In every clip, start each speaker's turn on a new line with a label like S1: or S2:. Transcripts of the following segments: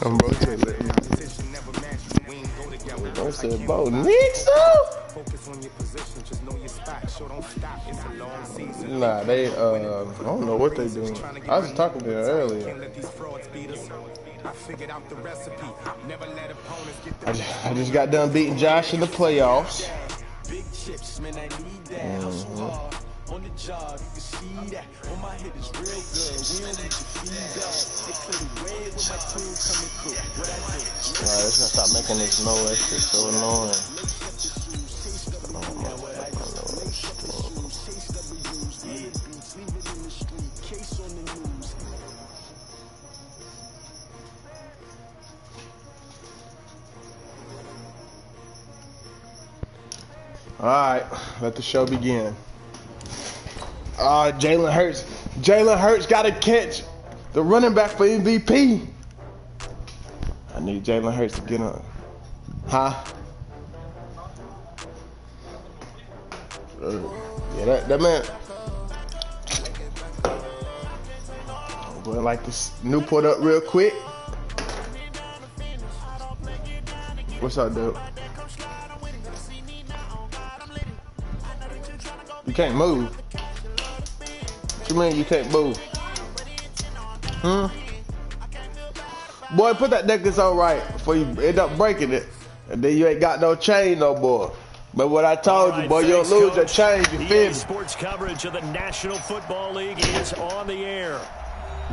S1: I'm bro said that. Bro said, bro, need some? Nah, they, I don't know what they doing. I was talking to her earlier. I just got done beating Josh in the playoffs. On the job, you can see that. On my head is real good. We don't need to feed up. They put away with my crew coming through. What I do? Alright, let's gotta stop making this noise. It's so annoying. Alright, let the show begin. Jalen Hurts. Jalen Hurts got to catch the running back for MVP. I need Jalen Hurts to get on. Huh? Yeah, that man. I'm going to light this Newport up real quick. What's up, dude? You can't move. What you mean you can't move? Boy, put that necklace on right before you end up breaking it. And then you ain't got no chain no more. But what I told you, boy, you don't lose your chain, you feel me?
S2: Sports coverage of the National Football League is on the air.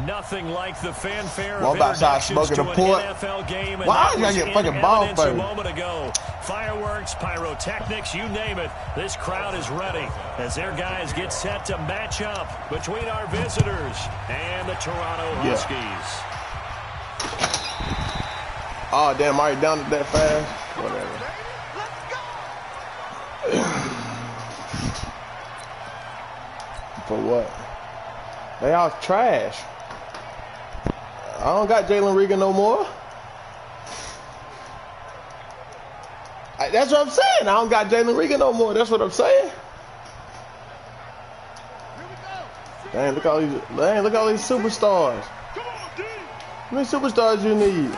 S2: Nothing like the fanfare of introductions to an NFL game.
S1: Why you gotta get fucking ball first?
S2: A moment ago. Fireworks, pyrotechnics, you name it. This crowd is ready as their guys get set to match up between our visitors and the Toronto Huskies.
S1: Oh, damn, already down it that fast? Whatever. For what? They all trash. I don't got Jalen Regan no more. That's what I'm saying. I don't got Jalen Regan no more. That's what I'm saying. Dang, look at all these. Dang, look at all these superstars. How many superstars you need?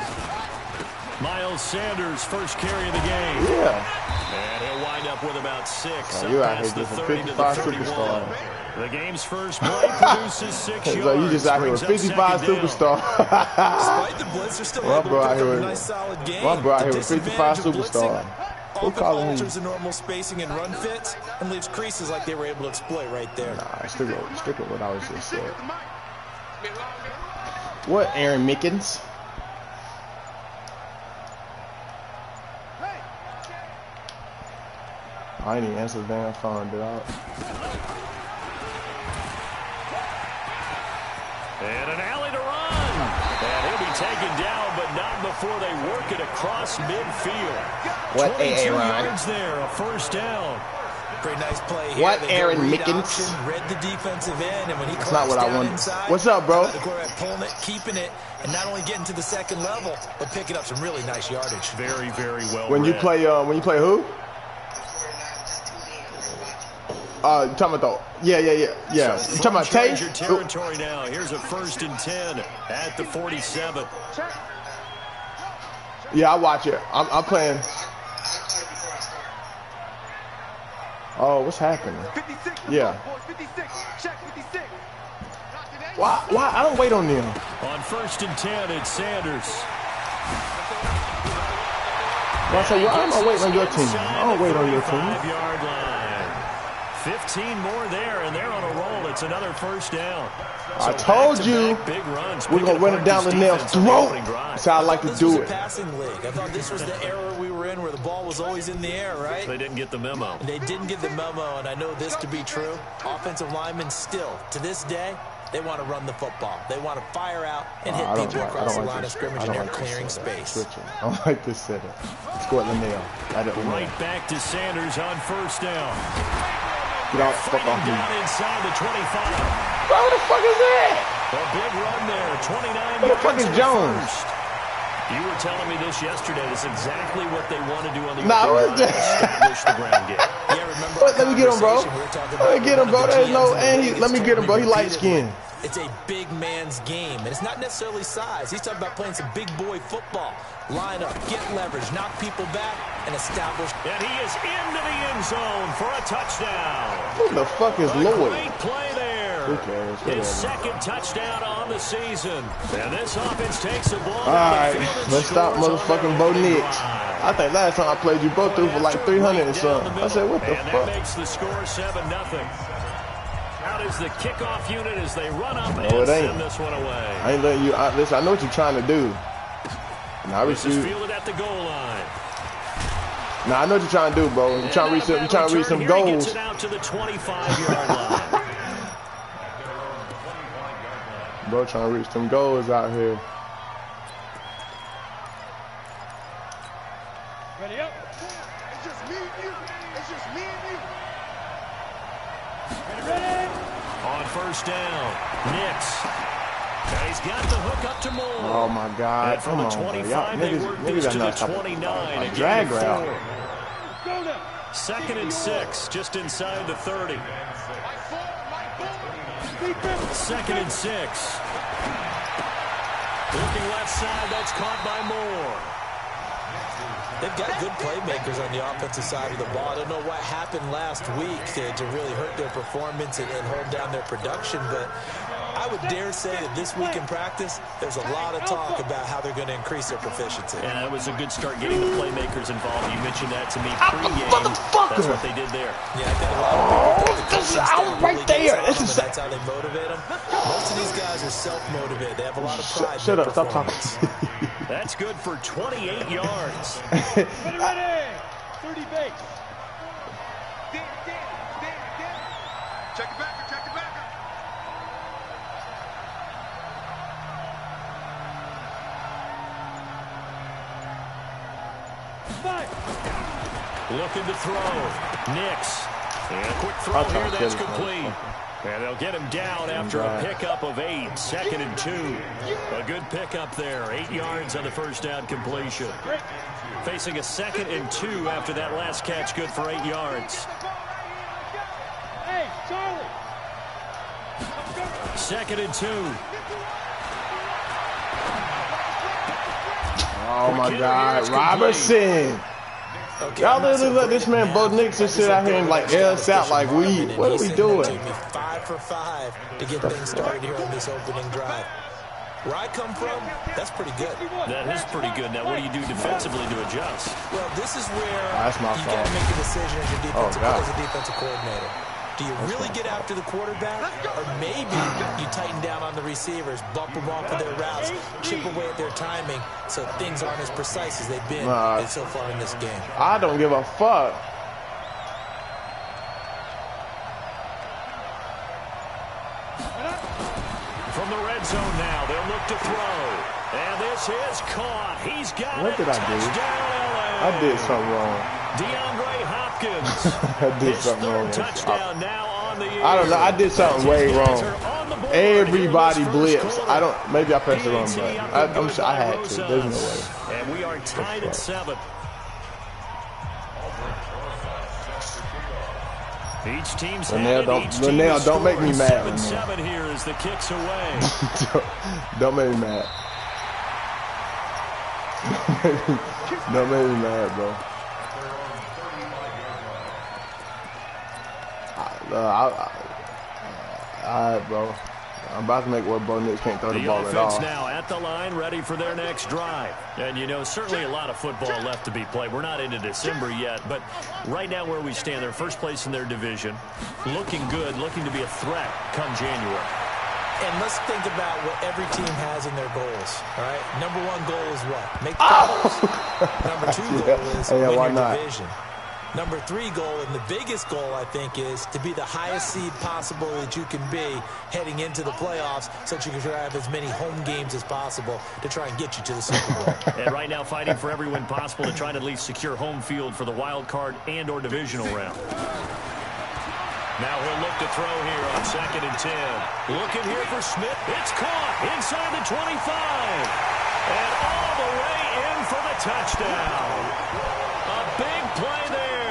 S2: Miles Sanders, first carry of the game.
S1: Yeah.
S2: And he'll wind up with about 6.
S1: Oh, you out here with 55 superstars.
S2: The game's first play produces 6 yards.
S1: So you just out here with 55 superstars.
S3: Despite the blitz, they're still able to pick up a nice solid game.
S1: My bro out here with 55 superstars. Who calling me?
S3: Alters the normal spacing and run fits and leaves creases like they were able to exploit right there.
S1: Nah, stick with what I was just saying. What, Aaron Mickens? I didn't even answer the damn phone, did I?
S2: And an alley to run. And he'll be taken down, but not before they work it across midfield.
S1: What,
S2: 22 yards there, a first down.
S3: Pretty nice play here.
S1: What, Aaron Mickens?
S3: Read the defensive end, and when he
S1: That's not what I want.
S3: Inside,
S1: what's up, bro?
S3: The quarterback pulling it, keeping it, and not only getting to the second level, but picking up some really nice yardage.
S2: Very, very well.
S1: When you play who? You talking about yeah. You talking about Tay?
S2: Territory now. Here's a 1st and 10 at the 47.
S1: Yeah, I watch it. I'm playing. Oh, what's happening? Yeah. Why? I don't wait on them.
S2: On 1st and 10, it's Sanders.
S1: I say, why am I waiting on your team? I don't wait on your team.
S2: 5-yard line. 15 more there, and they're on a roll. It's another first down.
S1: I told you
S2: big runs,
S1: we're going to run it down the nail's throat. That's how I like to do it.
S3: Passing league. I thought this was the era we were in where the ball was always in the air, right?
S2: They didn't get the memo.
S3: They didn't get the memo, and I know this to be true. Offensive linemen still, to this day, they want to run the football. They want to fire out and hit people across the line of scrimmage, and they're clearing space.
S1: I don't like this setup. Let's go at Linnell.
S2: Right back to Sanders on first down.
S1: Get out, fuck off me.
S2: Down inside the 25.
S1: Bro, what the fuck is that?
S2: A big run there, 29
S1: Who the fuck is Jones?
S2: You were telling me this yesterday. That's exactly what they want to do on the
S1: establish
S2: the ground game.
S3: Yeah, remember
S1: let me get him, bro. Let me get him, bro. There's no, and let me get him, bro. He light skinned.
S3: It's a big man's game, and it's not necessarily size. He's talking about playing some big boy football. Line up, get leverage, knock people back, and establish.
S2: And he is into the end zone for a touchdown.
S1: Who the fuck is Lloyd?
S2: Great play there.
S1: Who cares?
S2: His second touchdown on the season. And this offense takes the ball.
S1: All right, let's stop motherfucking Bo Nix. I think last time I played you both threw for like 300 and something. I said, what the fuck?
S2: And that makes the score 7-0. Out is the kickoff unit as they run up and send this one away.
S1: I ain't letting you. Listen, I know what you're trying to do. Now
S2: this is fielded at the goal line.
S1: Now I know what you're trying to do, bro. You're trying to reach some. You're trying to reach some goals.
S2: He gets it out to the 25-yard line.
S1: Bro, trying to reach some goals out here.
S4: Ready up. It's just me and you. It's just me and you. Ready.
S2: On first down, Nix. And he's got the hook up to Moore.
S1: Oh my God!
S2: From the 25, they work this to the 29. A
S1: drag route.
S2: 2nd and 6, just inside the 30. 2nd and 6. Looking left side, that's caught by Moore.
S3: They've got good playmakers on the offensive side of the ball. I don't know what happened last week to really hurt their performance and hold down their production, but I would dare say that this week in practice, there's a lot of talk about how they're going to increase their proficiency.
S2: And that was a good start getting the playmakers involved. You mentioned that to me pre-game. That's what they did there.
S3: Yeah, I think a lot of people think the coaching staff
S1: right there.
S3: That's how they motivate them. Most of these guys are self-motivated. They have a lot of pride in their performance.
S2: That's good for 28 yards.
S4: Ready. 30 base. Check it back. Check it back.
S2: Looking to throw. Nix. And a quick throw here. That's complete. And they'll get him down after a pickup of 8. 2nd and 2. A good pickup there. 8 yards on the first down completion. Facing a 2nd and 2 after that last catch. Good for 8 yards.
S4: Hey, Charlie.
S2: 2nd and 2.
S1: Oh my God, Robertson. Y'all literally let this man Bo Nix just sit out here and like air us out like weed. What are we doing?
S3: 5 for 5 to get things started here on this opening drive. Where I come from, that's pretty good.
S2: That is pretty good. Now, what do you do defensively to adjust?
S3: Well, this is where
S1: that's my
S3: you got to make a decision as your defensive coordinator. Do you really get after the quarterback, or maybe you tighten down on the receivers, bump them off of their routes, chip away at their timing, so things aren't as precise as they've been so far in this game?
S1: I don't give a fuck.
S2: From the red zone now, they'll look to throw. And this is caught. He's got
S1: what did I do? I did something wrong.
S2: DeAndre Hopkins.
S1: I did something wrong.
S2: Touchdown now on the
S1: I don't know. I did something way wrong. Everybody blips. I don't. Maybe I pressed the wrong button. I'm sure I had to. There's no way.
S2: And we are tied at 7. Each team's
S1: Linnell, don't make me mad.
S2: 7-7 here as the kicks away.
S1: Don't make me mad. Don't make me mad, bro. Alright, bro. I'm about to make where Bo Nix can't throw the ball at all.
S2: The offense now at the line, ready for their next drive. And, you know, certainly a lot of football left to be played. We're not into December yet, but right now where we stand, they're first place in their division. Looking good, looking to be a threat come January.
S3: And let's think about what every team has in their goals, all right? Number 1 goal is what? Make the playoffs. Number 2 goal is win your division. Number 3 goal, and the biggest goal, I think, is to be the highest seed possible that you can be heading into the playoffs so that you can have as many home games as possible to try and get you to the Super Bowl.
S2: And right now fighting for every win possible to try to at least secure home field for the wild card and or divisional round. Now he'll look to throw here on 2nd and 10. Looking here for Smith. It's caught inside the 25. And all the way in for the touchdown. A big play there.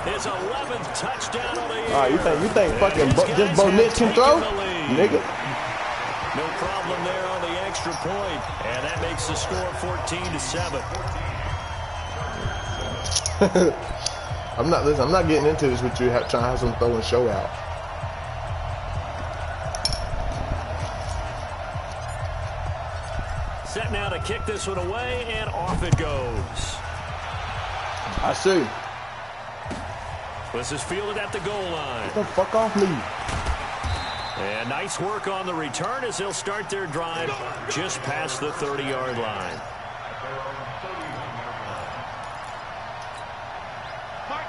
S2: His 11th touchdown of the year.
S1: You think fucking just Bo Nix can throw? Nigga.
S2: No problem there on the extra point, and that makes the score 14-7.
S5: I'm not getting into this with you trying to have some throw and show out.
S2: Set now to kick this one away, and off it goes.
S5: I see.
S2: This is fielded at the goal line.
S5: Get the fuck off me.
S2: And nice work on the return as they'll start their drive just past the 30-yard line.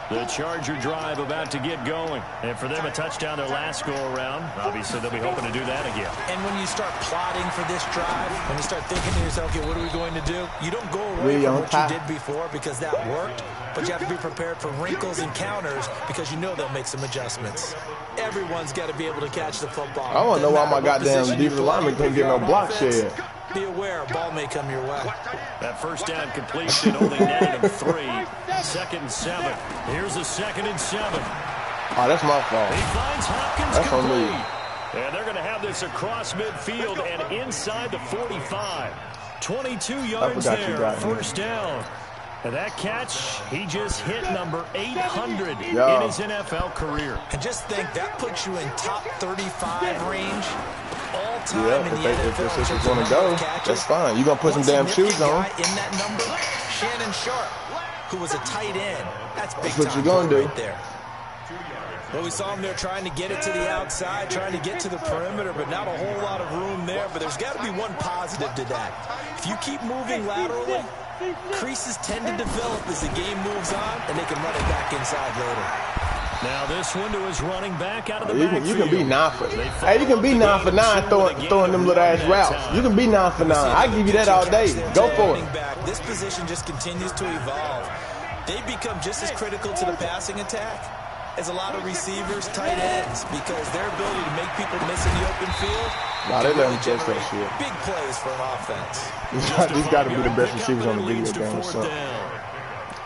S2: The Charger drive about to get going. And for them, a touchdown their last go-around. Obviously, they'll be hoping to do that again.
S3: And when you start plotting for this drive, when you start thinking to yourself, okay, what are we going to do? You don't go away from what you did before because that worked, but you have to be prepared for wrinkles and counters because you know they'll make some adjustments. Everyone's got to be able to catch the football.
S5: I want to know why my goddamn defensive lineman can't get no block shed.
S3: Be aware, a ball may come your way.
S2: That first down completion only netted him 3. 2nd and 7. Here's a 2nd and 7.
S5: Oh, that's my fault.
S2: He finds Hopkins
S5: that's
S2: complete.
S5: On me.
S2: And they're going to have this across midfield and inside the 45. 22 yards there, first down. And that catch, he just hit number 800 in his NFL career.
S3: And just think, that puts you in top 35 range all time in the NFL.
S5: If this is going to go, that's fine. You're going to put some damn shoes on.
S3: In that number, Shannon Sharp, who was a tight end. That's big time.
S5: That's what you're going to do.
S3: Right there. Well, we saw him there trying to get it to the outside, trying to get to the perimeter, but not a whole lot of room there. But there's got to be one positive to that. If you keep moving laterally, creases tend to develop as the game moves on, and they can run it back inside later.
S2: Now this window is running back out of the backfield.
S5: You can be 9 for 9. Hey, you can be 9 for 9 throwing them little ass routes. You can be 9 for 9. I give you that all day. Go for it.
S3: This position just continues to evolve. They become just as critical to the passing attack as a lot of receivers, tight ends, because their ability to make people miss in the open field.
S5: Wow, they let them chase that shit.
S3: Big plays for an offense.
S5: These got to be the best receivers on the video game.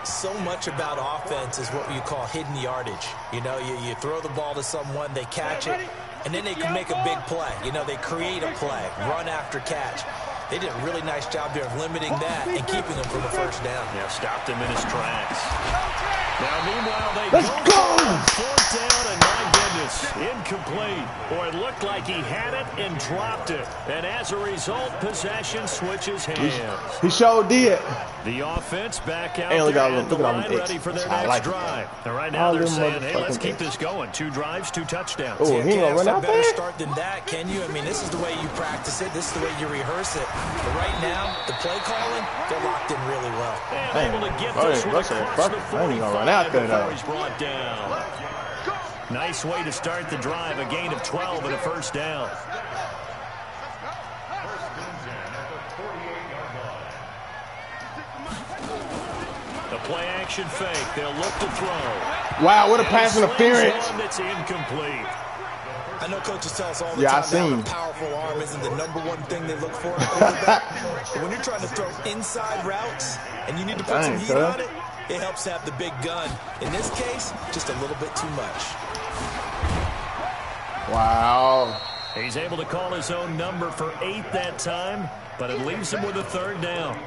S3: So much about offense is what you call hidden yardage. You know, you throw the ball to someone, they catch it, and then they can make a big play. You know, they create a play, run after catch. They did a really nice job there of limiting that and keeping him from a first down.
S2: Yeah, stopped him in his tracks. Now, meanwhile, they
S5: go!
S2: 4th down, and my goodness, incomplete. Or it looked like he had it and dropped it. And as a result, possession switches hands.
S5: He sure did.
S2: The offense back out
S5: there
S2: at the line, ready for their next drive. And right now they're saying, hey, let's keep this going. 2 drives, 2 touchdowns.
S5: Oh, he ain't gonna run out there?
S3: Better start than that, can you? I mean, this is the way you practice it. This is the way you rehearse it. But right now, the play calling, they're locked in really well.
S2: And able to get this one across the 45
S5: out there,
S2: before he's brought down. Nice way to start the drive. A gain of 12 and a first down. The play action fake. They'll look to throw.
S5: Wow, what a pass interference.
S2: That's incomplete.
S3: I know coaches tell us all the time that a powerful arm isn't the #1 thing they look for in a quarterback. But when you're trying to throw inside routes and you need to put some heat on it, it helps to have the big gun. In this case, just a little bit too much.
S5: Wow.
S2: He's able to call his own number for 8 that time, but it leaves him with a 3rd down.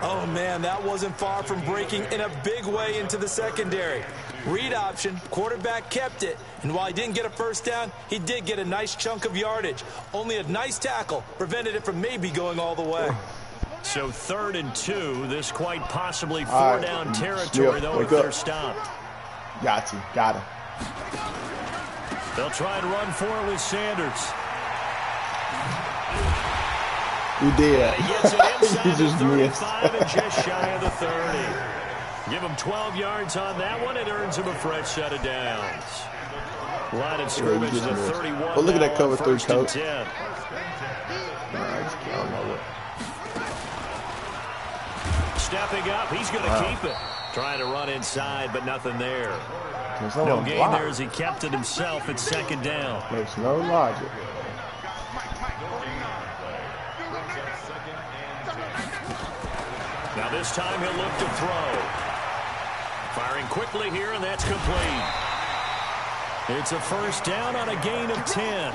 S3: Oh, man, that wasn't far from breaking in a big way into the secondary. Read option, quarterback kept it, and while he didn't get a first down, he did get a nice chunk of yardage. Only a nice tackle prevented it from maybe going all the way.
S2: So 3rd and 2, this quite possibly 4-down territory, though, if they're stopped.
S5: Got him.
S2: They'll try and run for it with Sanders.
S5: He did.
S2: He gets it inside the 35 and just shy of the 30. Give him 12 yards on that one. It earns him a fresh set of downs. Line of scrimmage to the 31.
S5: Well, look at that cover 3 coach.
S2: 10. Stepping up, he's going to keep it. Trying to run inside, but nothing there. No gain there as he kept it himself at 2nd down.
S5: Makes no logic.
S2: Now this time he'll look to throw. Firing quickly here, and that's complete. It's a first down on a gain of 10.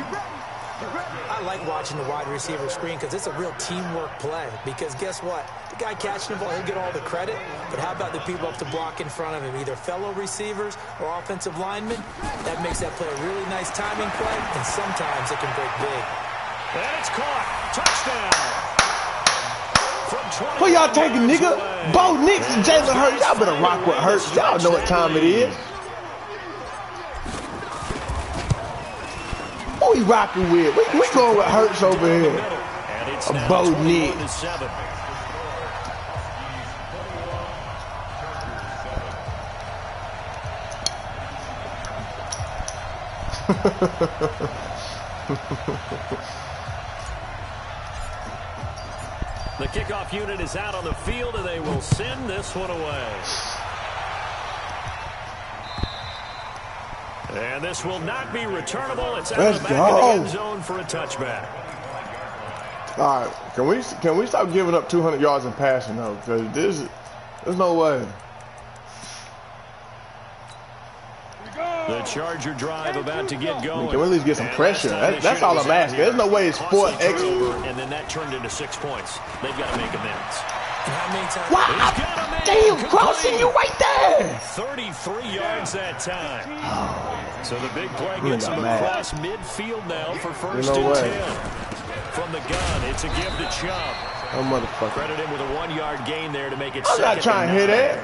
S3: I like watching the wide receiver screen because it's a real teamwork play. Because guess what? The guy catching the ball, he'll get all the credit. But how about the people up to block in front of him, either fellow receivers or offensive linemen? That makes that play a really nice timing play, and sometimes it can break big.
S2: And it's caught. Touchdown.
S5: Who y'all taking, nigga? Bo Nix and Jalen Hurts. Y'all better rock with Hurts. Y'all know what time it is. Who we rocking with? We going with Hurts over here. A Bo Nix.
S2: The kickoff unit is out on the field, and they will send this one away. And this will not be returnable. It's out of the back of the end zone for a touchback.
S5: All right, can we stop giving up 200 yards in passing though? Because there's no way.
S2: The Charger drive about to get going.
S5: Can we at least get some pressure? That's all I'm asking. There's no way it's 4x.
S2: And then that turned into 6 points. They've got to make amends.
S5: Wow! Damn, Crossing, you right there!
S2: 33 yards that time. So the big play gets him across midfield now for first and 10. From the gun, it's a give to Chubb.
S5: Oh, motherfucker.
S2: Credit him with a 1-yard gain there to make it
S5: I'm not trying to hit that.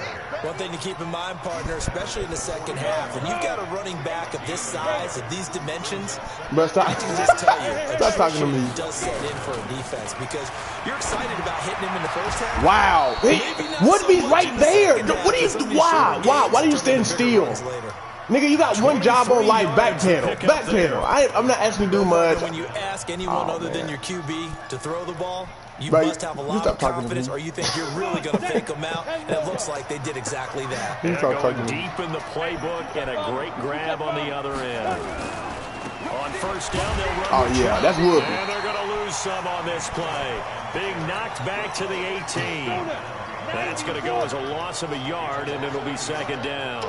S3: One thing to keep in mind, partner, especially in the second half, when you've got a running back of this size, of these dimensions, I can just tell you, attrition does set in for a defense because you're excited about hitting him in the first half.
S5: Wow. What be right there? What do you, why? Why do you stand still? Nigga, you got one job on life, backpedal. Backpedal. I'm not asking you to do much.
S3: When you ask anyone other than your QB to throw the ball, you must have a lot of confidence, or you think you're really going to fake them out, and it looks like they did exactly that.
S2: They're going deep in the playbook, and a great grab on the other end. On first down, they'll run.
S5: Oh, yeah, that's Wood.
S2: And they're going to lose some on this play. Being knocked back to the 18. That's going to go as a loss of a yard, and it'll be second down.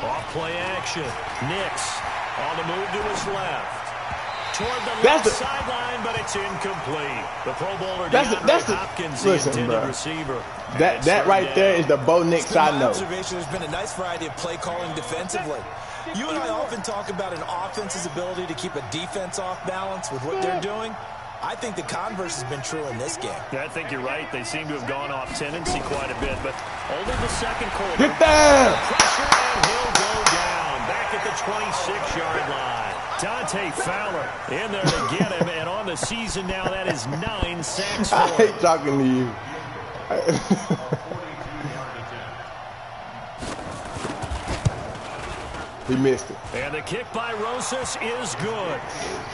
S2: Off play action. Nix on the move to his left. Toward the left sideline, but it's incomplete. The Pro Bowler Hopkins, the intended receiver.
S5: That right there is the Bo Nix I know.
S3: There's been a nice variety of play calling defensively. You and I often talk about an offense's ability to keep a defense off balance with what they're doing. I think the converse has been true in this game.
S2: Yeah, I think you're right. They seem to have gone off tendency quite a bit, but only the second quarter.
S5: Get there!
S2: Pressure, and he'll go down back at the 26-yard line. Dante Fowler in there to get him, and on the season now, that is 9 sacks for him.
S5: I hate talking to you. He missed it.
S2: And the kick by Rosas is good.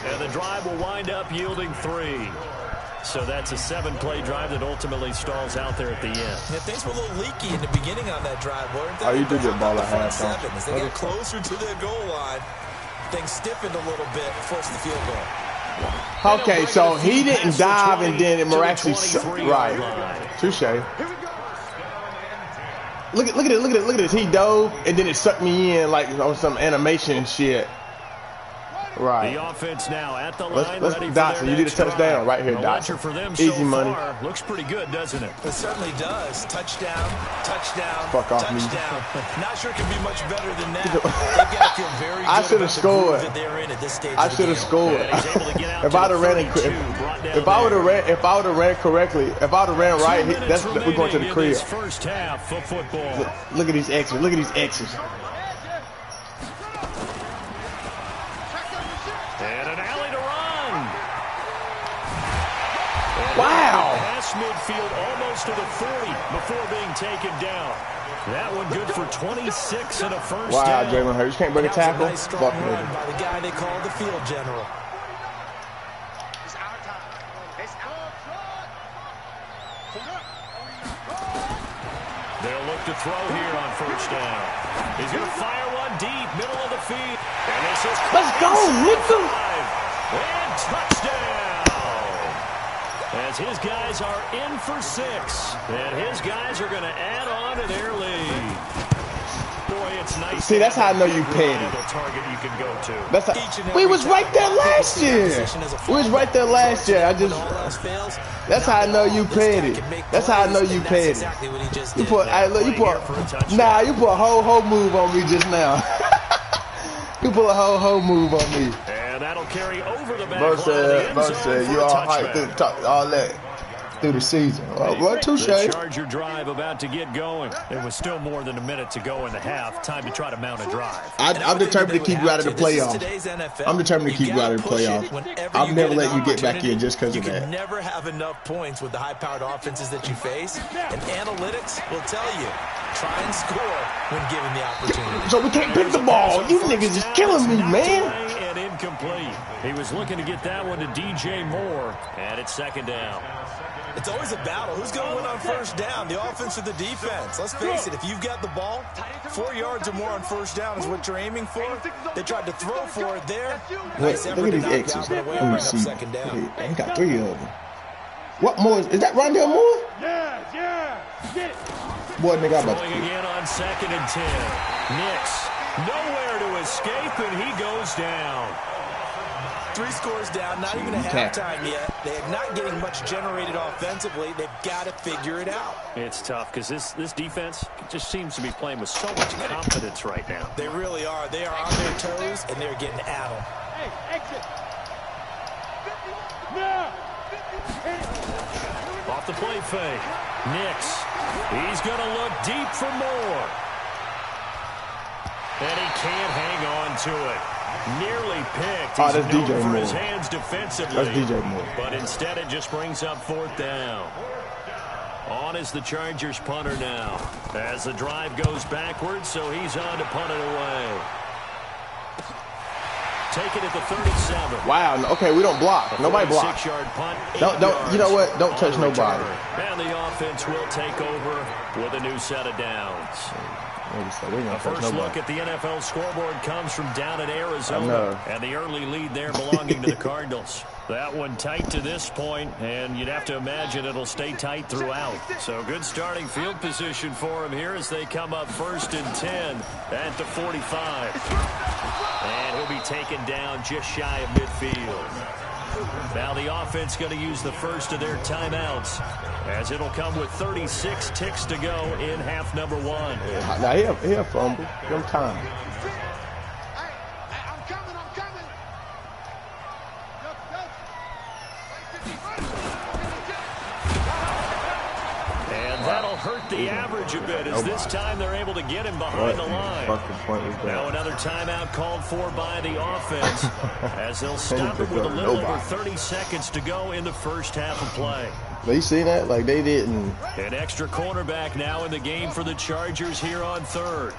S2: And the drive will wind up yielding 3. So that's a 7-play drive that ultimately stalls out there at the end.
S3: Yeah, things were a little leaky in the beginning on that drive, weren't they?
S5: Oh, you did get ball at halftime.
S3: As they got closer to their goal line, things stiffened a little bit, forced the field goal.
S5: Okay, so he didn't dive and then it miraculously... Right. Touche. Look at this. He dove and then it sucked me in like on some animation and shit. Right.
S2: The offense now at the line.
S5: Let's Dotson, you need a touchdown right here, Dotson.
S2: For them
S5: easy
S2: so
S5: money.
S2: Far, looks pretty good, doesn't it?
S3: It certainly does. Touchdown, touchdown,
S5: fuck off
S3: touchdown. Not sure it can be much better than that. They've got to feel very good.
S5: I should have scored.
S3: That they're in at this stage
S5: I should have scored. If I'd have ran, if I would have ran correctly, if I would have ran right, we're going to the crib.
S2: First half of football.
S5: Look at these X's. Look at these X's.
S2: And an alley to run.
S5: Wow.
S2: Past midfield almost to the 40 before being taken down. That one good for 26 and a first down.
S5: Wow, Jalen Hurts. You can't break a tackle.
S3: Nice strong run by the guy they call the field general.
S2: They'll look to throw here on first down. He's going to fire one deep, middle of the field. And this is
S5: let's go, Nickel.
S2: And touchdown. As his guys are in for 6. And his guys are going to add on to their lead. it's nice.
S5: See, that's how I know you petty.
S2: Target you can go to.
S5: That's how, we was right there last year. We was right there last year. That's how I know you petty. That's how I know you petty. You put a whole move on me just now. You pull a whole move on me.
S2: And that'll carry over the back
S5: Bro
S2: line.
S5: said you all hyped through all that through the season. Well, touche.
S2: The Charger drive about to get going. There was still more than a minute to go in the half. Time to try to mount a drive.
S5: I'm determined to keep you out of the playoffs. I'm determined to keep you out of the playoffs. I'll never let you get back in just because of that.
S3: You can never have enough points with the high-powered offenses that you face, and analytics will tell you, try and score when given the opportunity.
S5: So we can't pick the ball. You niggas is killing me, man.
S2: And incomplete. He was looking to get that one to DJ Moore, and it's second down.
S3: It's always a battle. Who's going to win on first down, the offense or the defense? Let's face it, if you've got the ball, 4 yards or more on first down is what you're aiming for. They tried to throw for it there.
S5: Nice look at these X's. Let me see. He got 3 of them. What more? Is that Rondell Moore?
S4: Yeah.
S5: Boy, nigga, I'm about to
S2: Going again on 2nd and 10. Nix, nowhere to escape, and he goes down.
S3: 3 scores down, not even a halftime yet. They're not getting much generated offensively. They've got to figure it out.
S2: It's tough because this defense just seems to be playing with so much confidence right now.
S3: They really are. They are on their toes, and they're getting at them.
S4: Hey, exit. No.
S2: Off the play fake. Nix. He's going to look deep for more. And he can't hang on to it. Nearly picked.
S5: Oh, that's DJ
S2: for
S5: Moore.
S2: His hands defensively.
S5: That's DJ Moore.
S2: But instead it just brings up 4th down. On is the Chargers punter now. As the drive goes backwards, so he's on to punt it away. Take it at the 37.
S5: Wow. Okay, we don't block. Nobody blocks.
S2: 6-yard punt.
S5: Don't. You know what? Don't touch nobody.
S2: And the offense will take over with a new set of downs. A first look at the NFL scoreboard comes from down in Arizona, and the early lead there belonging to the Cardinals. That one tight to this point, and you'd have to imagine it'll stay tight throughout. So good starting field position for him here as they come up 1st and 10 at the 45. And he'll be taken down just shy of midfield. Now the offense going to use the first of their timeouts, as it'll come with 36 ticks to go in half number 1.
S5: Yeah, now he'll fumble. Give him time.
S4: I'm coming.
S2: And that'll hurt the average a bit, as this time they're able to get him behind the line. Now another timeout called for by the offense, as they'll stop it with a little over 30 seconds to go in the first half of play.
S5: You see that? Like, they didn't.
S2: An extra cornerback now in the game for the Chargers here on 3rd.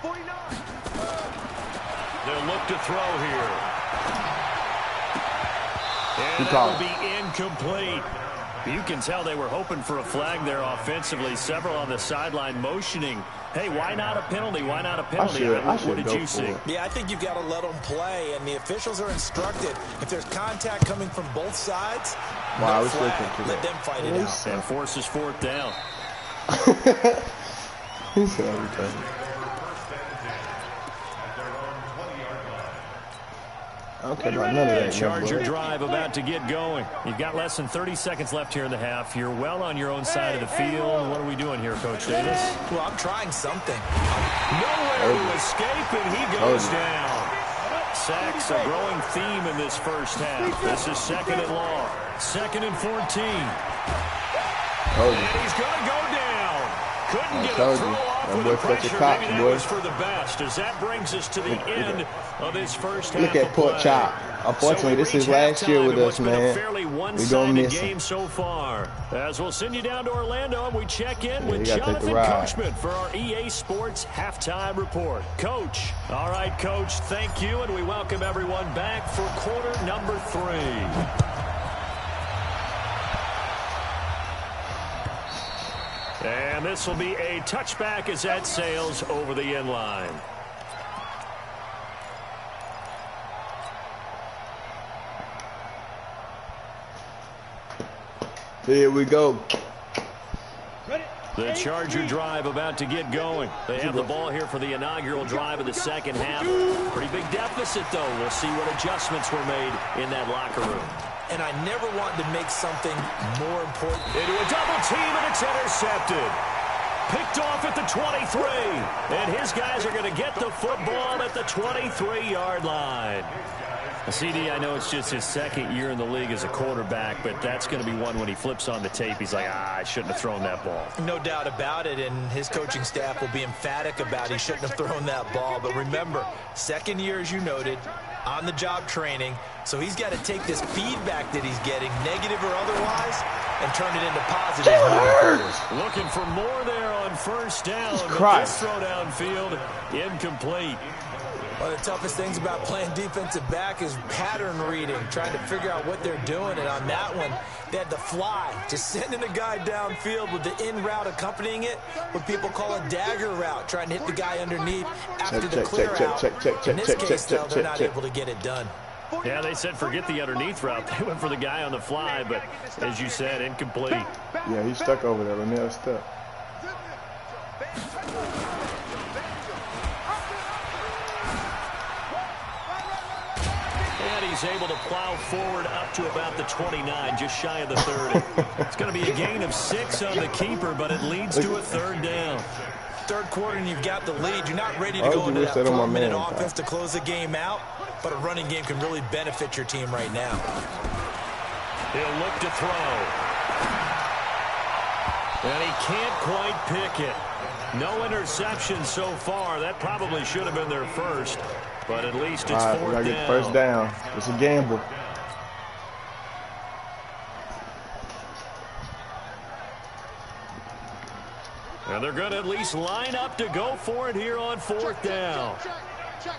S4: 49.
S2: They'll look to throw here. And that'll be incomplete. You can tell they were hoping for a flag there offensively. Several on the sideline motioning. Hey, why not a penalty? Why not a penalty? What did you see?
S3: Yeah, I think you've got to let them play, and the officials are instructed. If there's contact coming from both sides,
S5: Wow,
S3: no flag. Let them fight it out.
S2: And forces 4th down.
S5: He said everything. I don't care about none of that.
S2: Charger drive about to get going. You've got less than 30 seconds left here in the half. You're well on your own side of the field. What are we doing here, Coach Davis?
S3: Well, I'm trying something.
S2: Nowhere to escape, and he goes down. Sacks a growing theme in this first half. This is 2nd and long. 2nd and 14. And he's going to go down. Couldn't get a throw off with the pressure. Maybe that was for the best, as that brings us to the end of this first half.
S5: Look at Port Chop. Unfortunately, this is last year with us, man. We're going to miss him.
S2: Game so far. As we'll send you down to Orlando, and we check in with Jonathan Coachman for our EA Sports Halftime Report. Coach. All right, Coach, thank you, and we welcome everyone back for quarter number 3. And this will be a touchback as that sails over the end line.
S5: Here we go.
S4: Ready?
S2: The Charger drive about to get going. They have the ball here for the inaugural drive of the second half. Pretty big deficit, though. We'll see what adjustments were made in that locker room.
S3: And I never want to make something more important.
S2: Into a double team, and it's intercepted. Picked off at the 23. And his guys are going to get the football at the 23-yard line. CD, I know it's just his second year in the league as a quarterback, but that's going to be one when he flips on the tape, he's like, I shouldn't have thrown that ball.
S3: No doubt about it, and his coaching staff will be emphatic about he shouldn't have thrown that ball. But remember, second year, as you noted, on-the-job training, so he's got to take this feedback that he's getting, negative or otherwise, and turn it into positive.
S2: Looking for more there on first down, but this throw downfield, incomplete.
S3: One of the toughest things about playing defensive back is pattern reading, trying to figure out what they're doing. And on that one, they had the fly, just sending a guy downfield with the in route accompanying it, what people call a dagger route, trying to hit the guy underneath after the clear out. In this case, though, they're not able to get it done.
S2: Yeah, they said forget the underneath route. They went for the guy on the fly, but as you said, incomplete.
S5: Yeah, he's stuck over there. Laniel's stuck.
S2: He's able to plow forward up to about the 29, just shy of the 30. It's going to be a gain of 6 on the keeper, but it leads to a third down.
S3: Third quarter, and you've got the lead. You're not ready to go into that 4-minute offense to close the game out, but a running game can really benefit your team right now.
S2: He'll look to throw. And he can't quite pick it. No interception so far. That probably should have been their first. But at least it's fourth down.
S5: Get first down. It's a gamble.
S2: And they're going to at least line up to go for it here on fourth down.
S4: Check.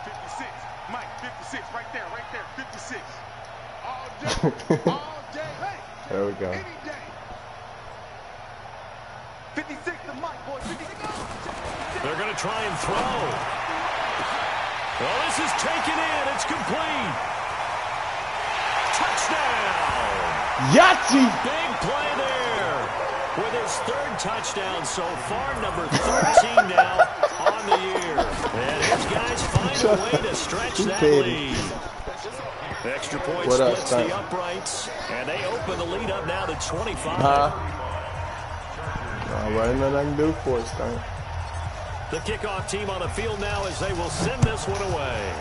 S4: 56. Mike, 56. Right there. 56. All day. Hey.
S5: There we go.
S4: Any day. 56 to Mike, boy. 56.
S2: They're going to try and throw. Well, this is taken in. It's complete. Touchdown.
S5: Yahtzee.
S2: Big play there. With his third touchdown so far, number 13 now on the year. And his guys find a way to stretch that lead. Extra point splits the uprights, and they open the lead up now to 25.
S5: Well, ain't nothing I can do for it, Stan.
S2: The kickoff team on the field now as they will send this one away.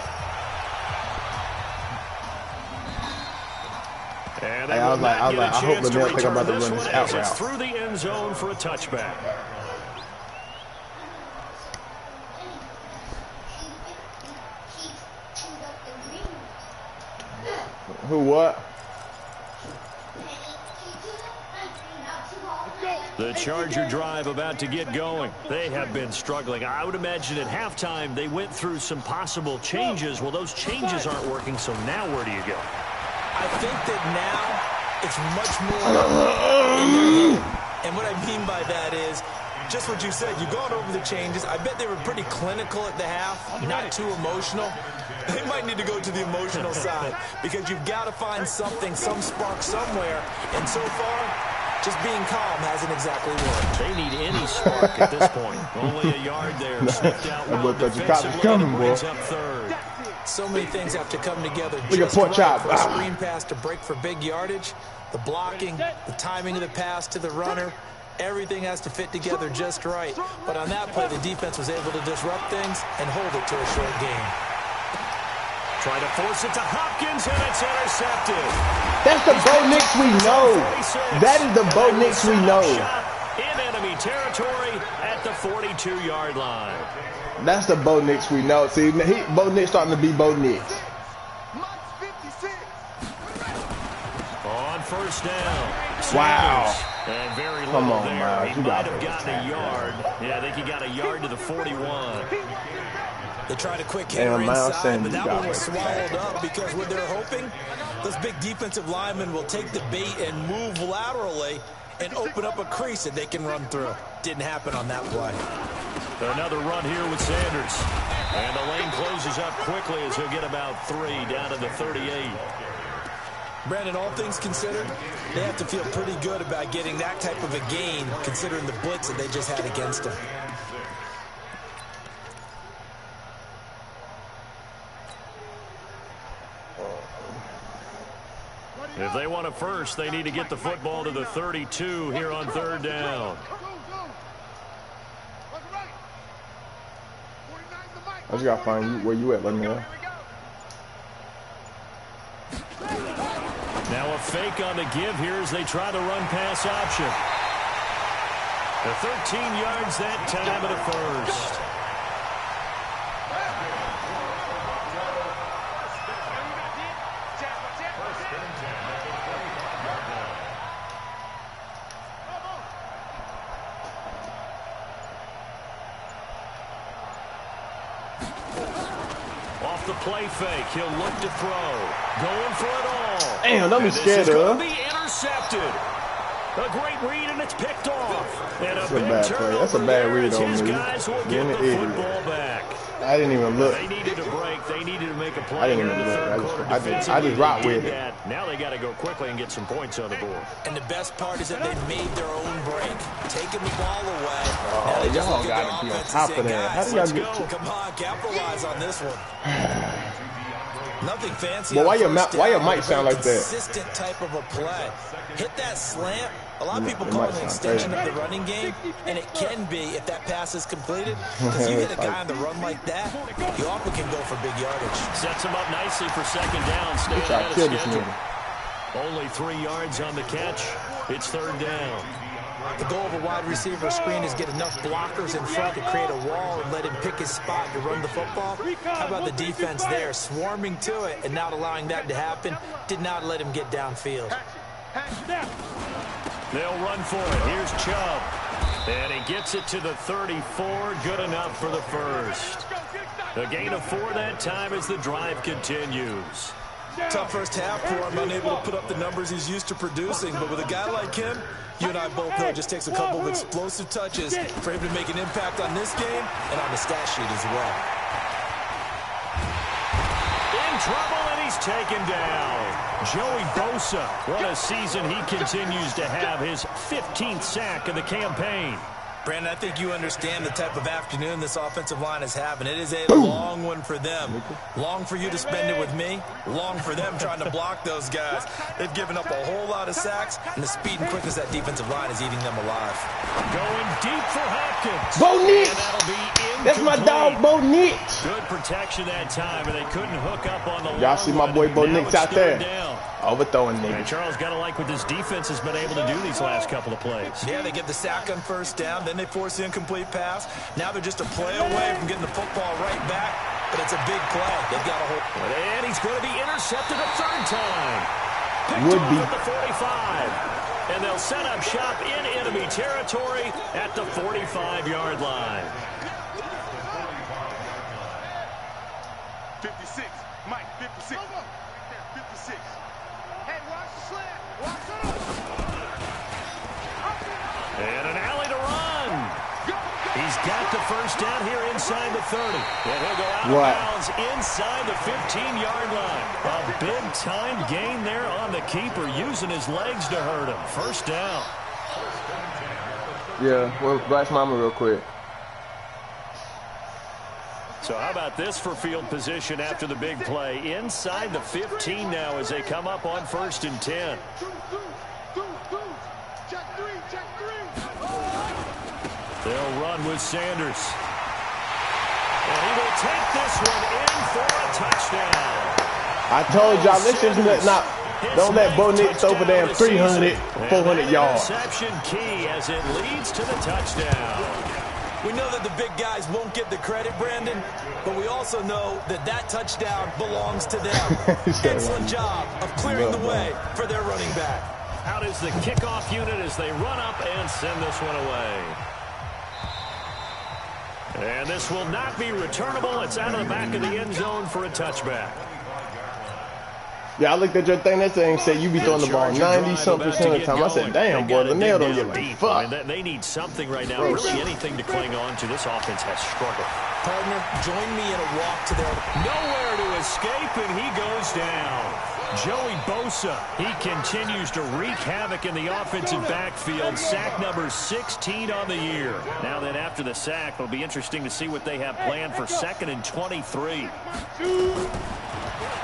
S2: And
S5: I was like, I hope Laniel think I'm about to run this out route.
S2: Through the end zone for a touchback.
S5: Who what?
S2: The Charger drive about to get going. They have been struggling. I would imagine at halftime they went through some possible changes. Well, those changes aren't working, so now where do you go?
S3: I think that now it's much more and what I mean by that is just what you said. You've gone over the changes. I bet they were pretty clinical at the half, not too emotional. They might need to go to the emotional side because you've got to find something, some spark somewhere. And so far, just being calm hasn't exactly worked.
S2: They need any spark at this point. Only a yard there. Sniffed out well defensively. Brings up third.
S3: So many things have to come together.
S5: Look at Port Chop.
S3: For a screen pass to break for big yardage, the blocking, the timing of the pass to the runner, everything has to fit together just right. But on that play, the defense was able to disrupt things and hold it to a short game.
S2: Try to force it to Hopkins, and it's intercepted.
S5: That's the Bo Nix we know. That is the Bo Nix we know.
S2: In enemy territory at the 42-yard line.
S5: That's the Bo Nix we know. See, Bo Nix starting to be Bo Nix.
S2: On first down.
S5: Wow.
S2: And very little
S5: Come on,
S2: there.
S5: Miles.
S2: He might have gotten a yard. Yeah, I think he got a yard to the 41.
S3: They tried a quick hitter inside, but that one was swallowed up because what they're hoping, those big defensive linemen will take the bait and move laterally and open up a crease that they can run through. Didn't happen on that play.
S2: Another run here with Sanders. And the lane closes up quickly as he'll get about 3 down to the 38.
S3: Brandon, all things considered, they have to feel pretty good about getting that type of a gain, considering the blitz that they just had against them.
S2: If they want a first, they need to get the football to the 32 here on third down.
S5: I just got to find you where you at, let me know.
S2: Now a fake on the give here as they try the run pass option. The 13 yards that time of the first. Off the play fake, he'll look to throw. Going for it all.
S5: Damn, don't be scared of.
S2: Be intercepted. A great read, and it's picked off. And
S5: That's a bad play. That's a bad read on me. Getting the football back. I didn't even look.
S2: They needed a break. They needed to make a play.
S5: I didn't even look. I just rock with it.
S2: Now they got to go quickly and get some points on the board.
S3: And the best part is that they made their own break, taking the ball away.
S5: Oh, y'all got to be on top of that. How do y'all get to?
S3: Come on, capitalize on this one. Nothing fancy.
S5: But why your mic sound like that?
S3: Consistent type of a play. Hit that slant. A lot of people call it an extension of the running game, and it can be if that pass is completed. Because you hit a guy on the run like that, you often can go for big yardage.
S2: Sets him up nicely for second down. Stay ahead of schedule. Only 3 yards on the catch. It's third down.
S3: The goal of a wide receiver screen is get enough blockers in front to create a wall and let him pick his spot to run the football. How about the defense there, swarming to it and not allowing that to happen? Did not let him get downfield.
S2: They'll run for it. Here's Chubb. And he gets it to the 34. Good enough for the first. A gain of 4 that time as the drive continues.
S3: Tough first half for him, unable to put up the numbers he's used to producing. But with a guy like him, you and I both know it just takes a couple of explosive touches for him to make an impact on this game and on the stat sheet as well.
S2: In trouble, and he's taken down. Joey Bosa, what a season he continues to have, his 15th sack of the campaign.
S3: Brandon, I think you understand the type of afternoon this offensive line is having. It is a long one for them. Long for you to spend it with me. Long for them trying to block those guys. They've given up a whole lot of sacks, and the speed and quickness of that defensive line is eating them alive.
S2: Going deep for Hopkins.
S5: Bo Nix.
S2: And that'll be incomplete.
S5: That's my dog, Bo Nix.
S2: Good protection that time, and they couldn't hook up on the
S5: Y'all see my boy Bo Nix out there?
S2: Down.
S5: Overthrowing niggas.
S2: And Charles got to like what this defense has been able to do these last couple of plays.
S3: Yeah, they get the sack on first down, then they force the incomplete pass. Now they're just a play away from getting the football right back, but it's a big play. They've got a hold.
S2: And he's going to be intercepted a third time. Picked off at the 45. And they'll set up shop in enemy territory at the 45-yard line.
S4: 56. Mike, 56. 56. Hey, watch the slant. Watch it.
S2: And an alley to run. He's got the first down here inside the 30. And he'll go out of bounds inside the 15-yard line. A big-time gain there on the keeper, using his legs to hurt him. First down.
S5: Yeah, well, Bryce Mama real quick.
S2: So how about this for field position after the big play? Inside the 15 now as they come up on 1st and 10. They'll run with Sanders. And he will take this one in for a touchdown.
S5: I told y'all, this is don't let Bo Nix over there 300, 400 yards.
S2: Interception key as it leads to the touchdown.
S3: We know that the big guys won't get the credit, Brandon, but we also know that that touchdown belongs to them. Excellent job of clearing the way for their running back.
S2: Out is the kickoff unit as they run up and send this one away. And this will not be returnable. It's out of the back of the end zone for a touchback.
S5: Yeah, I looked at your thing. That thing said you be throwing the ball 90-some% of the time. I said, damn, boy, the nail don't get like fuck.
S2: They need something right now, really anything to cling on to. This offense has struggled.
S3: Partner, join me in a walk to their...
S2: Nowhere to escape, and he goes down. Joey Bosa, he continues to wreak havoc in the offensive backfield. Sack number 16 on the year. Now then, after the sack, it'll be interesting to see what they have planned for 2nd and 23.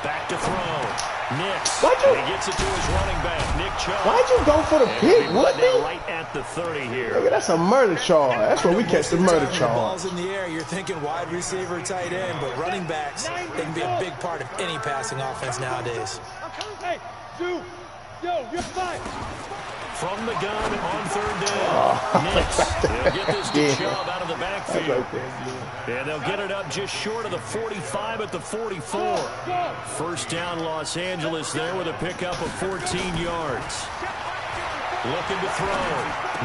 S2: Back to throw. Nix. He gets it to his running back, Nick Chubb.
S5: Why'd you go for the pick, Woodley?
S2: Right at the 30 here.
S5: Look, that's a murder charge. That's where we catch the murder charge.
S3: The ball's in the air. You're thinking wide receiver, tight end, but running backs, they can be a big part of any passing offense nowadays.
S4: Hey, yo, you're fine.
S2: From the gun on 3rd down. Nix. They'll get this to Chubb out of the backfield. And they'll get it up just short of the 45 at the 44. First down, Los Angeles there with a pickup of 14 yards. Looking to throw.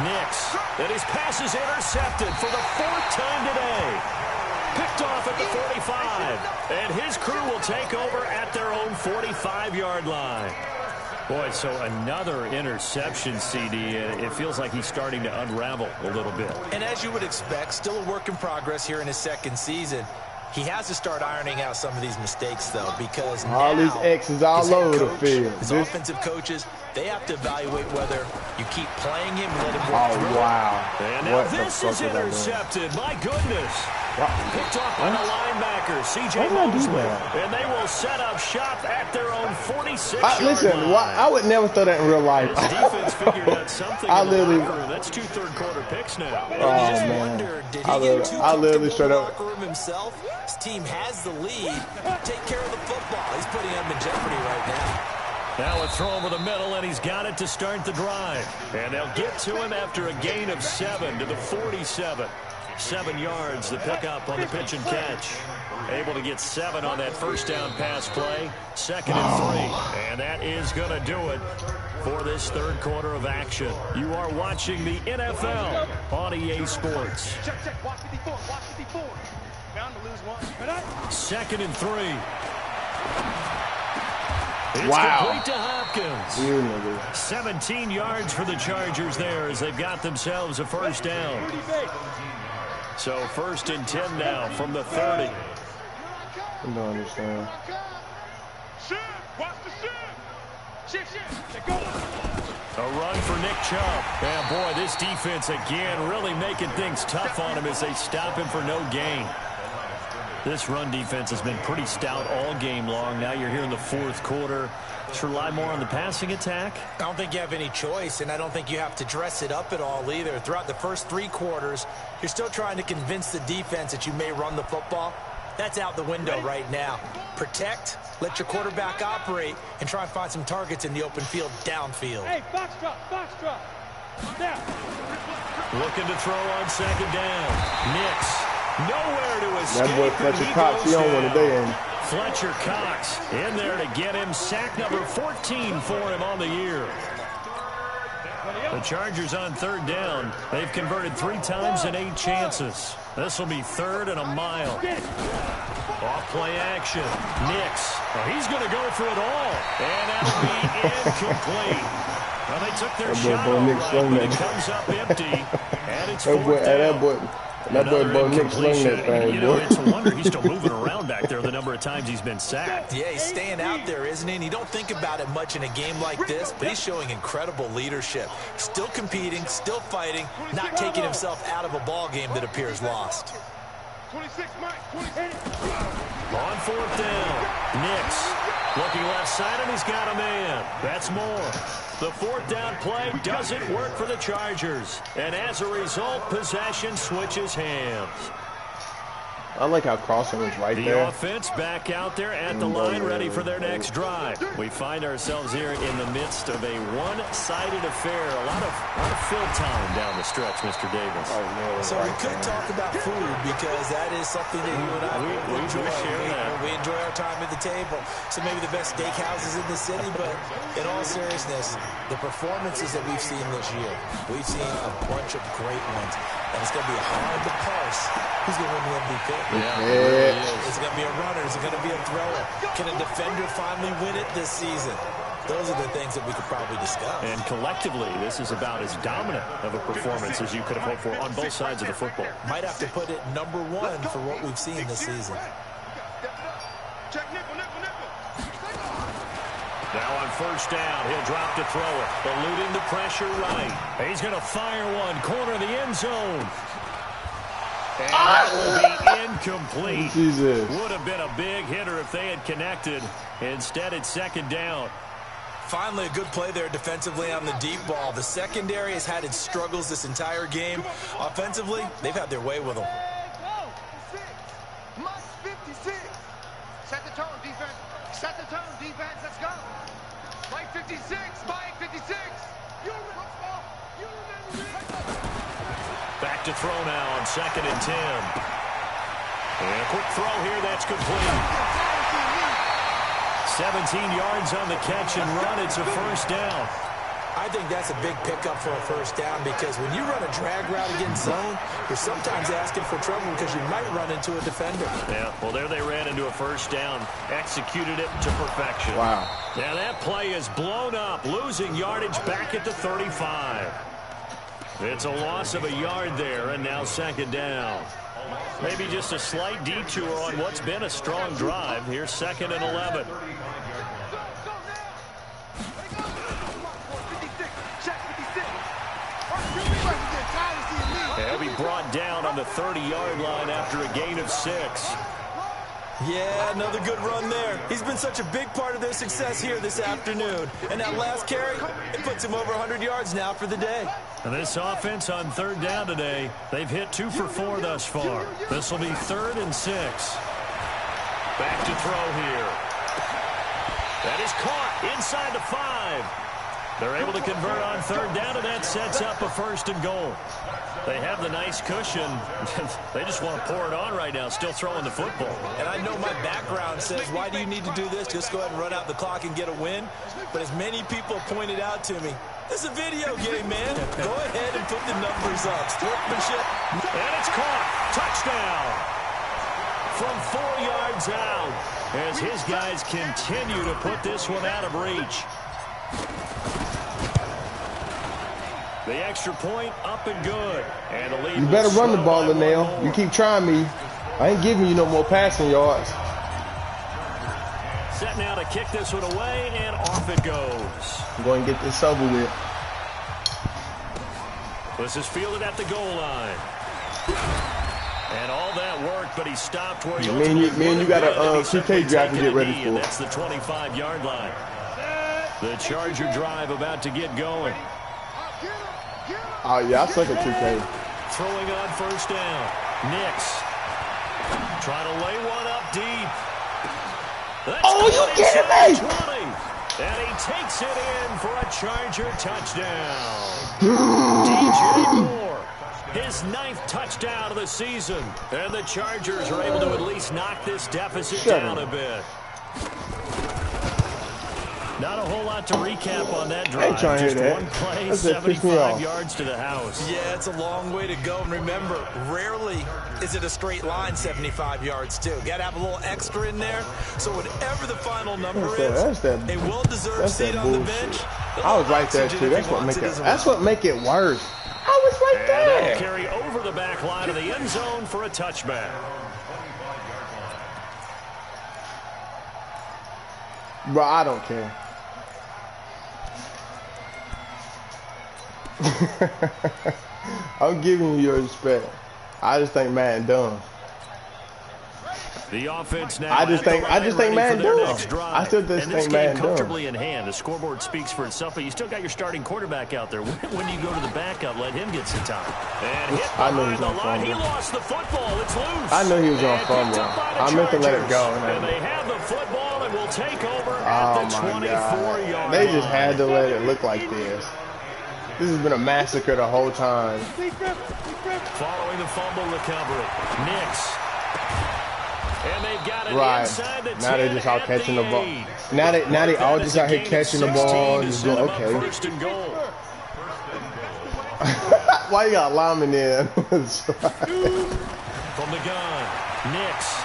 S2: Nix. And his pass is intercepted for the 4th time today. Picked off at the 45. And his crew will take over at their own 45-yard line. Boy, so another interception, CD, and it feels like he's starting to unravel a little bit.
S3: And as you would expect, still a work in progress here in his 2nd season. He has to start ironing out some of these mistakes, though, because
S5: all these X's all over the field.
S3: His offensive coaches, they have to evaluate whether you keep playing him and let him work through.
S5: Oh, wow.
S2: And now this is intercepted. My goodness. Picked off by the linebacker, C.J. Mosley. And they will set up shop at their own 46-yard
S5: listen,
S2: line.
S5: I would never throw that in real life.
S2: His defense figured out something in the locker room. That's 2 third-quarter picks now.
S5: Oh, man.
S3: Wonder, did he get too
S5: literally straight up.
S3: locker room himself? His team has the lead. Take care of the football. He's putting him in jeopardy right now.
S2: Now a throw over the middle, and he's got it to start the drive. And they'll get to him after a gain of 7 to the 47. 7 yards, the pickup on the pitch and catch. Able to get 7 on that first down pass play. 2nd and 3. And that is going to do it for this 3rd quarter of action. You are watching the NFL on EA Sports.
S4: Check. Watch 54. Watch 54. Bound to lose one.
S2: 2nd and 3. It's complete to Hopkins. 17 yards for the Chargers there as they've got themselves a first down. So 1st and 10 now from the 30.
S5: I don't understand.
S4: Watch the shit.
S2: A run for Nick Chubb. And boy, this defense again really making things tough on him as they stop him for no gain. This run defense has been pretty stout all game long. Now you're here in the 4th quarter. Just rely more on the passing attack.
S3: I don't think you have any choice, and I don't think you have to dress it up at all either. Throughout the first 3 quarters, you're still trying to convince the defense that you may run the football. That's out the window right now. Protect, let your quarterback operate, and try and find some targets in the open field downfield.
S4: Hey, box drop. Now.
S2: Looking to throw on 2nd down. Nix. Nowhere to escape.
S5: That boy Fletcher Cox, he on one today, ain't he?
S2: Fletcher Cox in there to get him. Sack number 14 for him on the year. The Chargers on 3rd down. They've converted 3 times in 8 chances. This will be 3rd and a mile. Off play action. Nix. Well, he's going to go for it all. And that'll be incomplete. Well, they took their shot all right, but it comes up empty. And it's 4th down.
S5: That boy Bo Nick sling that thing,
S2: you know, it's a wonder he's still moving around back there the number of times he's been sacked.
S3: Yeah, he's staying out there, isn't he? And you don't think about it much in a game like this, but he's showing incredible leadership. Still competing, still fighting, not taking himself out of a ball game that appears lost.
S4: 26, Mike. 26.
S2: On 4th down, Nix looking left side, and he's got a man. That's more. The 4th down play doesn't work for the Chargers. And as a result, possession switches hands.
S5: I like how Carlson was right there.
S2: The offense back out there at the line, ready for their next drive. We find ourselves here in the midst of a one-sided affair. A lot of fill time down the stretch, Mr. Davis.
S5: Oh, man,
S3: so we could talk about food because that is something that you and I
S2: we
S3: enjoy.
S2: We
S3: enjoy our time at the table. So maybe the best steakhouses in the city, but in all seriousness, the performances that we've seen this year, we've seen a bunch of great ones. And it's going to be hard to parse who's going to win the MVP.
S2: Yeah.
S3: Is it going to be a runner? Is it going to be a thrower? Can a defender finally win it this season? Those are the things that we could probably discuss.
S2: And collectively, this is about as dominant of a performance as you could have hoped for on both sides of the football.
S3: Might have to put it number 1 for what we've seen this season.
S2: Now on first down, he'll drop to throw it. Eluding the pressure right. He's going to fire one. Corner of the end zone. And that will be incomplete.
S5: Jesus.
S2: Would have been a big hitter if they had connected. Instead, it's second down.
S3: Finally, a good play there defensively on the deep ball. The secondary has had its struggles this entire game. Offensively, they've had their way with them.
S4: Must 56. Set the tone, defense. Set the tone, defense. Let's go. Mike 56. Mike 56. You remember.
S2: Back to throw now on 2nd and 10. And a quick throw here. That's complete. 17 yards on the catch and run. It's a first down.
S3: I think that's a big pickup for a first down because when you run a drag route against zone, you're sometimes asking for trouble because you might run into a defender.
S2: Yeah, well, there they ran into a first down. Executed it to perfection.
S5: Wow.
S2: Now that play is blown up, losing yardage back at the 35. It's a loss of a yard there, and now second down. Maybe just a slight detour on what's been a strong drive. Here's 2nd and 11. He'll be brought down on the 30-yard line after a gain of 6.
S3: Yeah, another good run there. He's been such a big part of their success here this afternoon. And that last carry, it puts him over 100 yards now for the day.
S2: And this offense on 3rd down today, they've hit 2 for 4 thus far. This will be 3rd and 6. Back to throw here. That is caught inside the 5. They're able to convert on 3rd down, and that sets up a 1st and goal. They have the nice cushion. They just want to pour it on right now, still throwing the football.
S3: And I know my background says, why do you need to do this? Just go ahead and run out the clock and get a win. But as many people pointed out to me, this is a video game, man. Go ahead and put the numbers up. Sportsmanship.
S2: And it's caught. Touchdown. From 4 yards out as his guys continue to put this one out of reach. The extra point up and good. And the lead.
S5: You better run the ball, Linnell. You keep trying me. I ain't giving you no more passing yards.
S2: Set now to kick this one away, and off it goes.
S5: I'm going to get this over with.
S2: This is fielded at the goal line. And all that work, but he stopped where he
S5: Me and you got a 2K draft to get ready for.
S2: That's the 25-yard line. The Charger drive about to get going.
S5: Oh, yeah, I suck at 2K.
S2: Throwing on first down. Nix. Trying to lay one up deep. That's
S5: you kidding me?
S2: 20. And he takes it in for a Charger touchdown. DJ Moore, his 9th touchdown of the season. And the Chargers are able to at least knock this deficit down a bit. Not a whole lot to recap on that drive. Just one play, 75 yards to the house.
S3: Yeah, it's a long way to go. And remember, rarely is it a straight line 75 yards, too. Got to have a little extra in there. So whatever the final number is, a well-deserved seat on the bench.
S5: I was right there, too. That's what make it worse. I was right there.
S2: And that'll carry over the back line of the end zone for a touchback.
S5: Bro, I don't care. I'm giving you your respect. I just think Madden dumb.
S2: The offense now.
S5: I just think Madden dumb. I still just think Madden
S2: comfortably in hand. The scoreboard speaks for itself, but you still got your starting quarterback out there. When you go to the backup, let him get some time. And hit behind the line. He lost the football. It's loose.
S5: I knew he was on fumble. I meant to let it go.
S2: And they have the football and will take over at the 24-yard line.
S5: They just had to let it look like this. This has been a massacre the whole time.
S2: Following the fumble recovery, Nix. And they've got it inside the 10.
S5: Now they're just out catching the ball. Now they all just out here catching the ball and just doing okay.
S2: First and goal.
S5: Why you got linemen in?
S2: From the gun, Nix.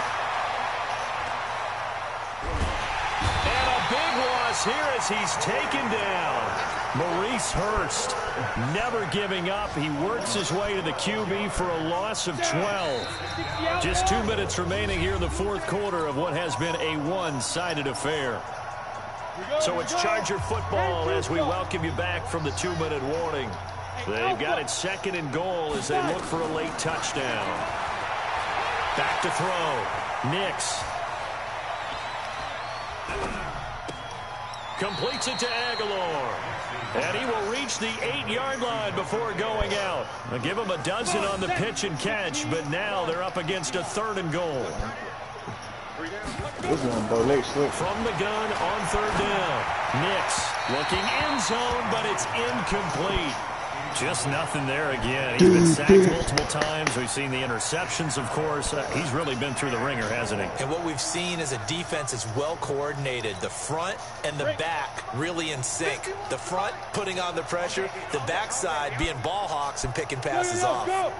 S2: And a big loss here as he's taken down. Maurice Hurst, never giving up. He works his way to the QB for a loss of 12. Just 2 minutes remaining here in the fourth quarter of what has been a one-sided affair. So it's Charger football as we welcome you back from the 2-minute warning. They've got it 2nd and goal as they look for a late touchdown. Back to throw. Nix. Completes it to Aguilar. And he will reach the 8-yard line before going out. They'll give him a dozen on the pitch and catch, but now they're up against a 3rd and goal. From the gun on 3rd down. Nix looking end zone, but it's incomplete. Just nothing there again. He's been sacked multiple times. We've seen the interceptions, of course. He's really been through the ringer, hasn't he?
S3: And what we've seen is a defense that's well coordinated. The front and the back really in sync. The front putting on the pressure. The backside being ball hawks and picking passes off.
S4: Go!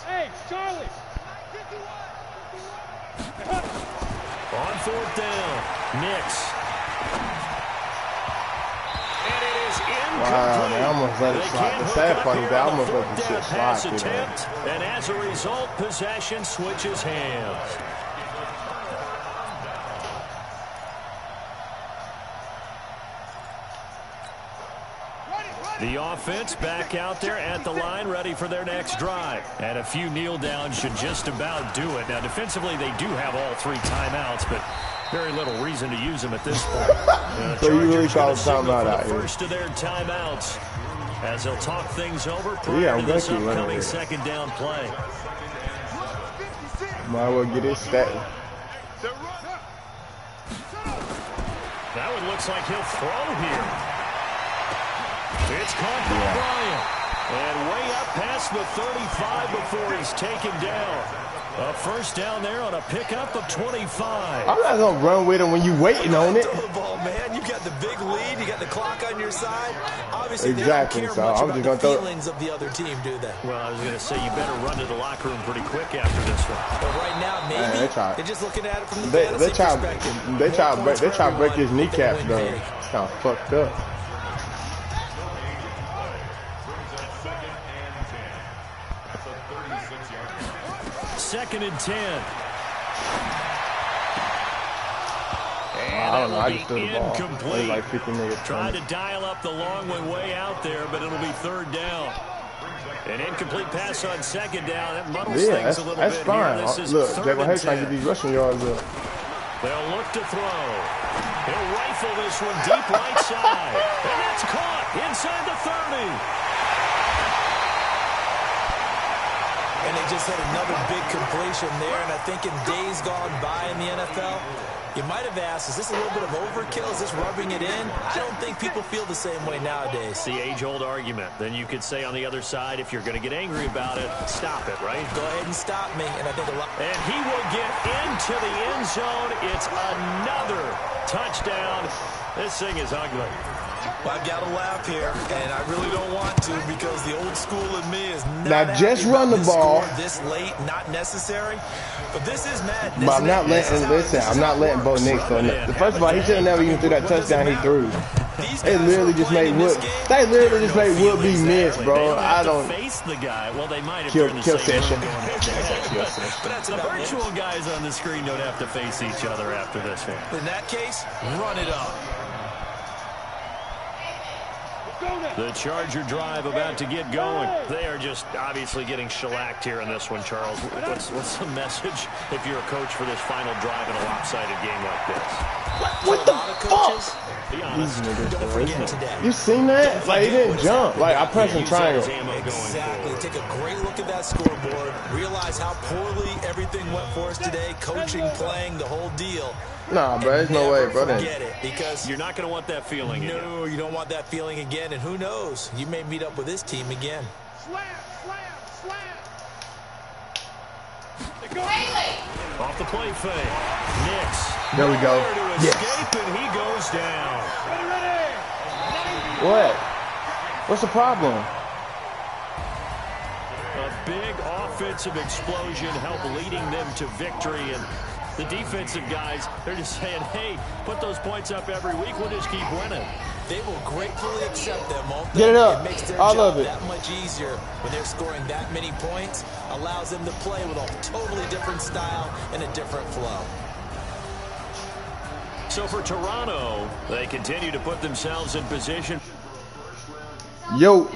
S4: Hey, Charlie!
S2: On 4th down, Nix.
S5: Wow, man, I almost let it slide. The sad part is that I almost let the shit slide through there.
S2: And as a result, possession switches hands. The offense back out there at the line, ready for their next drive. And a few kneel downs should just about do it. Now, defensively, they do have all 3 timeouts, but very little reason to use them at this point.
S5: So you really call a timeout out here?
S2: First of their timeouts, as they'll talk things over prior to this upcoming 2nd down play.
S5: Might as well get it stat.
S2: That one looks like he'll throw here. It's caught by Bryant. And way up past the 35 before he's taken down. A 1st down there on a pickup of 25.
S5: I'm not going to run with him when you're waiting on it.
S3: The ball, man. You got the big lead. You got the clock on your side. Obviously,
S5: exactly.
S3: They don't
S5: So
S3: care much
S5: I'm
S3: about
S5: just
S3: the
S5: going to
S3: feelings of the other team, do they?
S2: Well, I was going to say, you better run to the locker room pretty quick after this one.
S3: But right now, maybe they're just looking at it from the
S5: they try
S3: perspective.
S5: They try to break his kneecaps, though. It's kind of fucked up.
S2: Second and 10.
S5: I don't know. I just threw the ball.
S2: Incomplete.
S5: Like 50 minutes.
S2: Tried to dial up the long way out there, but it'll be 3rd down. An incomplete pass on 2nd down. That muddles things a little bit.
S5: That's fine.
S2: Here. This is
S5: Look,
S2: Jay
S5: Hayes trying to get these rushing yards up.
S2: They'll look to throw. He'll rifle this one deep right side. And that's caught inside the 30.
S3: And they just had another big completion there. And I think in days gone by in the NFL, you might have asked, is this a little bit of overkill? Is this rubbing it in? I don't think people feel the same way nowadays.
S2: The age-old argument. Then you could say on the other side, if you're going to get angry about it, stop it, right?
S3: Go ahead and stop me. And I think a lot.
S2: And he will get into the end zone. It's another touchdown. This thing is ugly.
S3: Well, I've got to laugh here, and I really don't want to because the old school in me is not
S5: now just run the ball.
S3: This late, not necessary. But this is madness.
S5: But I'm not letting. I'm not letting Bo Nix go. First of all, he should have never even threw that touchdown he threw. They literally just made Wood. They literally just made Wood be missed, bro. I don't
S2: face the guy. Well, they might have
S5: kill session.
S2: But the virtual guys on the screen don't have to face each other after this one.
S3: In that case, run it up.
S2: The Charger drive about to get going. They are just obviously getting shellacked here in this one, Charles. What's the message if you're a coach for this final drive in a lopsided game like this?
S5: What the fuck?
S2: Be honest.
S3: Don't forget today.
S5: You seen that? Like, he didn't jump. Like, I pressed him triangle.
S3: Exactly. Take a great look at that scoreboard. Realize how poorly everything went for us today. Coaching, playing, the whole deal.
S5: Nah, bro, there's no way, bro.
S3: Forget it, because
S2: you're not going to want that feeling again.
S3: No, you don't want that feeling again. And who knows? You may meet up with this team again.
S4: Slam!
S2: Off the play fake. Nix.
S5: There we go.
S2: Yes. And he goes down.
S4: Ready.
S5: What? What's the problem?
S2: A big offensive explosion helped leading them to victory. And the defensive guys, they're just saying, hey, put those points up every week. We'll just keep winning.
S3: They will gratefully accept them, won't they?
S5: Get it up.
S3: It makes their
S5: All
S3: job
S5: of it.
S3: that much easier when they're scoring that many points. Allows them to play with a totally different style and a different flow.
S2: So for Toronto, they continue to put themselves in position.
S5: Yo.